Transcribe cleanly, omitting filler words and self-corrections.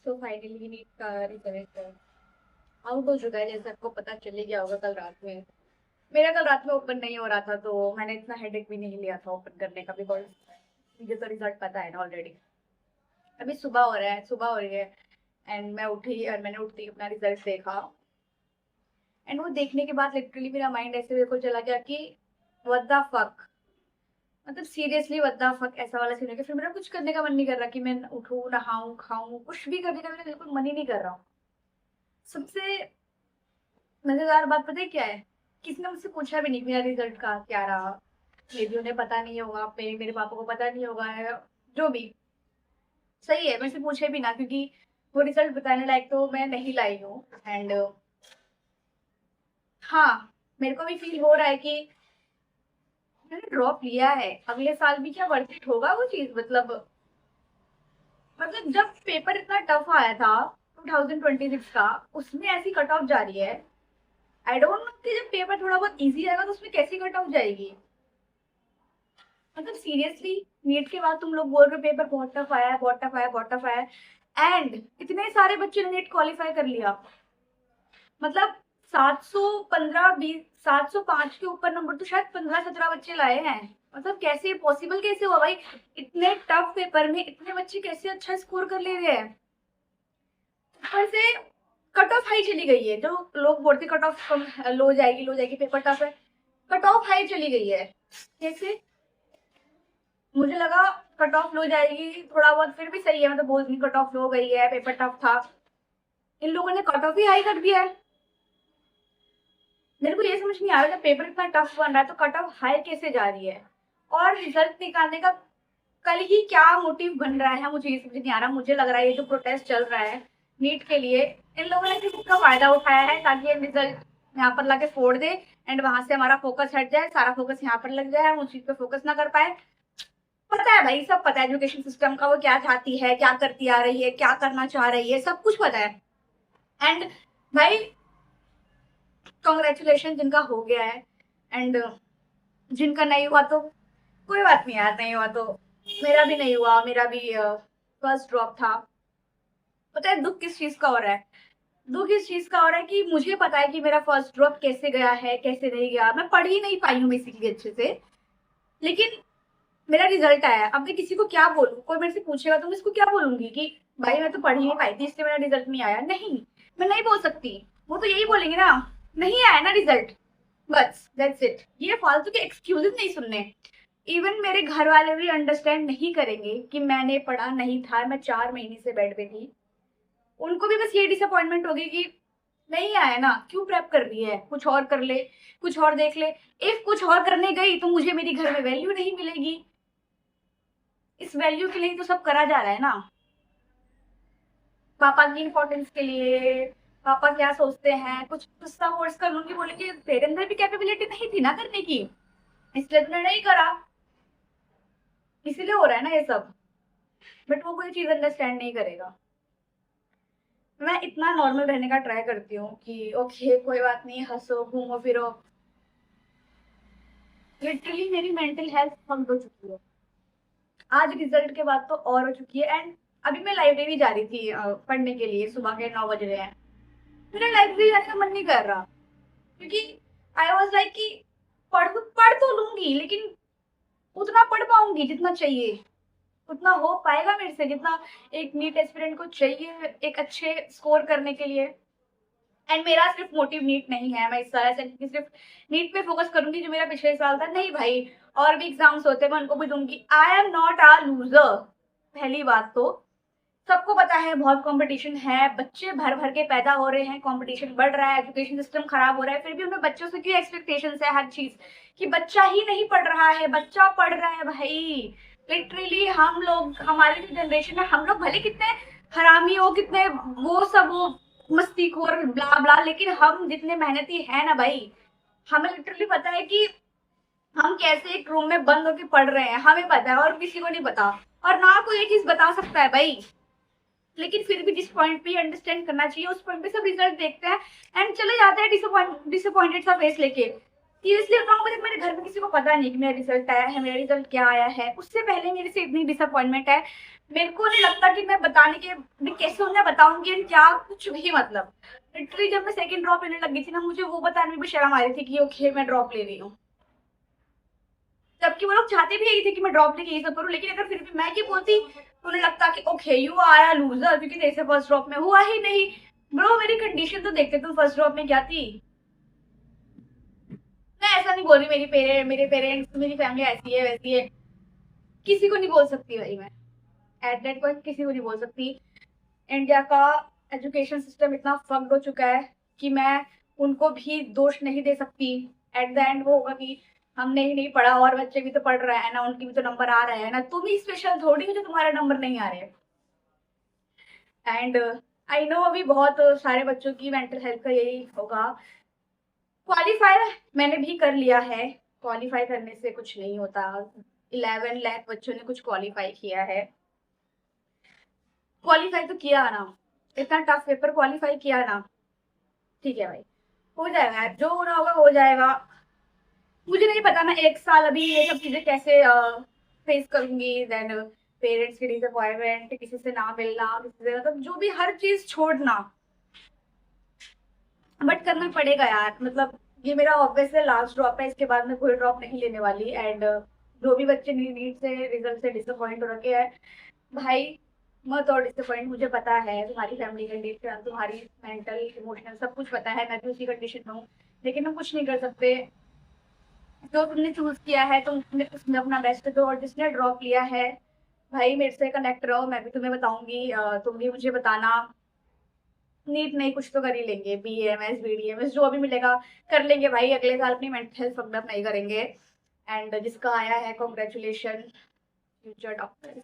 तो finally NEET का result out हो चुका है, जैसे आपको पता चल ही गया होगा कल रात में। मेरा कल रात में ओपन नहीं हो रहा था, तो मैंने इतना हेडेक भी नहीं लिया था ओपन करने का, बिकॉज मुझे तो रिजल्ट पता है ना ऑलरेडी। अभी सुबह हो रहा है, सुबह हो रही है, एंड मैं उठी और मैंने उठते ही अपना रिजल्ट देखा। एंड वो देखने के बाद लिटरली मेरा माइंड ऐसे मेरे को चला गया कि व्हाट द फक, मतलब सीरियसली व्हाट द फक, ऐसा वाला सीन हो गया। फिर मेरा कुछ करने का मन नहीं कर रहा कि मैं उठूं, नहाऊं, खाऊं, कुछ भी करने का मेरा बिल्कुल मन ही नहीं कर रहा। सबसे मजेदार बात पता है क्या है? किसी ने मुझसे पूछा भी नहीं मेरा रिजल्ट का क्या रहा। मे भी उन्हें पता नहीं होगा, मेरे पापा को पता नहीं होगा, जो भी सही है, मेरे से पूछे भी ना, क्योंकि वो रिजल्ट बताने लायक तो मैं नहीं लाई हूँ। एंड हाँ, मेरे को भी फील हो रहा है कि मैंने ड्रॉप लिया है, अगले साल भी क्या वर्थ इट होगा वो चीज, मतलब जब पेपर इतना टफ आया था 2026 का, उसमें ऐसी कट ऑफ जा रही है। आई डोंट नो कि जब पेपर थोड़ा बहुत इजी आएगा तो उसमें कैसी कट ऑफ जाएगी। मतलब सीरियसली, नीट के बाद तुम लोग बोल रहे हो पेपर बहुत टफ आया है, बहुत टफ आया है, बहुत टफ आया है, एंड इतने सारे बच्चे ने नीट क्वालिफाई कर लिया। मतलब 715 20 705 के ऊपर नंबर तो शायद 15-17 बच्चे लाए हैं। मतलब कैसे पॉसिबल, कैसे हुआ भाई? इतने टफ पेपर में इतने बच्चे कैसे अच्छा स्कोर कर ले रहे हैं? ऊपर से कट ऑफ हाई चली गई है, जो लोग बोलते कट ऑफ कम लो जाएगी, लो जाएगी, पेपर टफ है। कट ऑफ हाई चली गई है कैसे? मुझे लगा कट ऑफ लो जाएगी थोड़ा बहुत, फिर भी सही है, मतलब बोल नहीं कट ऑफ लो गई है, पेपर टफ था। इन लोगों ने कट ऑफ ही हाई कर दिया है। मेरे को ये समझ नहीं आ रहा, जब पेपर इतना टफ बन रहा है तो कट ऑफ हाई कैसे जा रही है? और रिजल्ट निकालने का कल ही क्या मोटिव बन रहा है, मुझे ये समझ नहीं आ रहा। मुझे लग रहा है ये जो प्रोटेस्ट चल रहा है नीट के लिए, इन लोगों ने सिर्फ इसका फायदा उठाया है ताकि ये रिजल्ट यहाँ पर लाके फोड़ दे, एंड वहां से हमारा फोकस हट जाए, सारा फोकस यहाँ पर लग जाए, हम उस चीज पे फोकस ना कर पाए। पता है भाई, सब पता है एजुकेशन सिस्टम का, वो क्या चाहती है, क्या करती आ रही है, क्या करना चाह रही है, सब कुछ पता है। एंड भाई, कॉन्ग्रेचुलेशन जिनका हो गया है, एंड जिनका नहीं हुआ तो कोई बात नहीं यार, नहीं हुआ तो मेरा भी नहीं हुआ, मेरा भी फर्स्ट ड्रॉप था। पता है दुख किस चीज का हो रहा है? दुख इस चीज का हो रहा है कि मुझे पता है कि मेरा फर्स्ट ड्रॉप कैसे गया है, कैसे नहीं गया, मैं पढ़ ही नहीं पाई हूँ बेसिकली अच्छे से। लेकिन मेरा रिजल्ट आया, अब मैं किसी को क्या बोलूँ? कोई मेरे से पूछेगा तो मैं इसको क्या बोलूंगी कि भाई मैं तो पढ़ ही नहीं पाई थी इसलिए मेरा रिजल्ट नहीं आया? नहीं, मैं नहीं बोल सकती। वो तो यही बोलेंगे ना, नहीं आया ना रिजल्ट, बस दैट्स इट। ये फालतू के एक्सक्यूजेस नहीं सुनने। इवन मेरे घर वाले भी अंडरस्टैंड नहीं करेंगे कि मैंने पढ़ा नहीं था, मैं 4 महीने से बेड पे थी। उनको भी बस ये डिसअपॉइंटमेंट होगी कि नहीं आया ना, क्यों प्रेप कर रही है, कुछ और कर ले, कुछ और देख ले। इफ कुछ और करने गई तो मुझे मेरी घर में वैल्यू नहीं मिलेगी। इस वैल्यू के लिए तो सब करा जा रहा है ना, पापा की इंपॉर्टेंस के लिए। पापा क्या सोचते हैं, कुछ गुस्सा फोर्स कर लूंगी, बोलेंगे तेरे अंदर भी कैपेबिलिटी नहीं थी ना करने की, इसलिए तुमने नहीं करा, इसीलिए हो रहा है ना ये सब। बट वो कोई चीज अंडरस्टैंड नहीं करेगा। मैं इतना नॉर्मल रहने का ट्राई करती हूँ कि ओके कोई बात नहीं, हंसो घूमो फिरो। लिटरली मेरी मेंटल हेल्थ फंक्ट हो चुकी है आज रिजल्ट के बाद, तो और हो चुकी है। एंड अभी मैं लाइब्रेरी जा रही थी पढ़ने के लिए, सुबह के 9 बज रहे हैं, मेरा लाइब्रेरी जाने का मन नहीं कर रहा, क्योंकि आई वॉज लाइक कि पढ़ तो लूंगी, लेकिन उतना पढ़ पाऊंगी जितना चाहिए, उतना हो पाएगा मेरे से जितना एक नीट एस्पिरेंट को चाहिए एक अच्छे स्कोर करने के लिए। एंड मेरा सिर्फ मोटिव नीट नहीं है, मैं इस साल ऐसे नहीं कि सिर्फ नीट पे फोकस करूंगी जो मेरा पिछले साल था, नहीं भाई। और भी एग्जाम्स होते हैं, मैं उनको भी दूंगी। I am not a loser. पहली बात तो सबको पता है बहुत कंपटीशन है, बच्चे भर भर के पैदा हो रहे हैं, कंपटीशन बढ़ रहा है, एजुकेशन सिस्टम खराब हो रहा है, फिर भी उन्हें बच्चों से क्यों एक्सपेक्टेशंस है हर चीज कि बच्चा ही नहीं पढ़ रहा है, बच्चा पढ़ रहा है भाई। लिटरली हम लोग, हमारी जो जनरेशन है, हम लोग भले कितने हरामी हो, कितने वो सब हो, मस्तीखोर ब्ला ब्ला, लेकिन हम जितने मेहनती है ना भाई, हमें लिटरली पता है कि हम कैसे एक रूम में बंद होकर पढ़ रहे हैं, हमें पता है और किसी को नहीं पता। और ना कोई ये चीज बता सकता है भाई। लेकिन फिर भी जिस पॉइंट पे अंडरस्टैंड करना चाहिए उस पॉइंट पे सब रिजल्ट देखते हैं एंड चले जाते हैं डिसअपॉइंटेड सा फेस लेके। सीरियसली बताऊँ, मुझे मेरे घर में किसी को पता नहीं कि मेरा रिजल्ट आया है, मेरा रिजल्ट क्या आया है। उससे पहले मेरे से इतनी डिसअपॉइंटमेंट है, मेरे को नहीं लगता कि मैं बताने के मैं कैसे उन्हें बताऊँगी एंड क्या, कुछ भी मतलब। लिटरली जब मैं सेकंड ड्रॉप लेने लगी थी ना, मुझे वो बताने में भी शर्म आ रही थी कि ओके मैं ड्रॉप ले रही हूँ। जबकि वो लोग चाहते भी यही थे कि मैं ड्रॉप लेके ये सब करूँ, लेकिन अगर फिर भी मैं ये बोलती तो उन्हें लगता कि okay you are a loser, क्योंकि तेरे से फर्स्ट ड्रॉप में हुआ ही नहीं। ब्रो मेरी कंडीशन तो देखते तुम फर्स्ट ड्रॉप में क्या थी। मैं ऐसा नहीं बोल रही मेरे पेरेंट्स मेरी फैमिली ऐसी है वैसी है, किसी को नहीं बोल सकती भाई मैं। एट दैट पॉइंट किसी को नहीं बोल सकती। इंडिया का एजुकेशन सिस्टम इतना फक्ड हो चुका है कि मैं उनको भी दोष नहीं दे सकती। एट द एंड वो होगा कि हमने ही नहीं पढ़ा और बच्चे भी तो पढ़ रहे हैं ना, उनकी भी तो नंबर आ रहे हैं ना, तुम ही स्पेशल थोड़ी हो जो तुम्हारा नंबर नहीं आ रहे हैं। एंड आई नो अभी बहुत सारे बच्चों की मेंटल हेल्थ का यही होगा। क्वालिफाई मैंने भी कर लिया है, क्वालिफाई करने से कुछ नहीं होता। 11 लाख बच्चों ने कुछ क्वालिफाई किया है। क्वालिफाई तो किया ना, इतना टफ पेपर क्वालिफाई किया ना, ठीक है भाई, हो जाएगा यार, जो होना होगा हो जाएगा। मुझे नहीं पता मैं 1 साल अभी ये सब चीजें कैसे फेस करूंगी। देन पेरेंट्स की डिसअपॉइंटमेंट, किसी से ना मिलना, किसी से मतलब जो भी हर चीज छोड़ना, बट करना पड़ेगा यार। मतलब ये मेरा ऑब्वियस लास्ट ड्रॉप है, इसके बाद मैं कोई ड्रॉप नहीं लेने वाली। एंड जो भी बच्चे नीट से रिजल्ट से डिसअपॉइंट हो रखे हैं, भाई मत और डिसअपॉइंट, मुझे पता है तुम्हारी फैमिली कंडीशन, तुम्हारी मेंटल इमोशनल सब कुछ पता है, मैं भी उसी कंडीशन में हूँ, लेकिन हम कुछ नहीं कर सकते। जो तुमने चूज किया है तुमने उसमें अपना बेस्ट दो, और जिसने ड्रॉप लिया है भाई मेरे से कनेक्ट रहो, मैं भी तुम्हें बताऊंगी, तुम भी मुझे बताना। नीट नहीं कुछ तो कर ही लेंगे, BAMS BDMS जो भी मिलेगा कर लेंगे भाई, अगले साल अपनी मेंटल हेल्थ फकअप नहीं करेंगे। एंड जिसका आया है कॉन्ग्रेचुलेशन फ्यूचर डॉक्टर।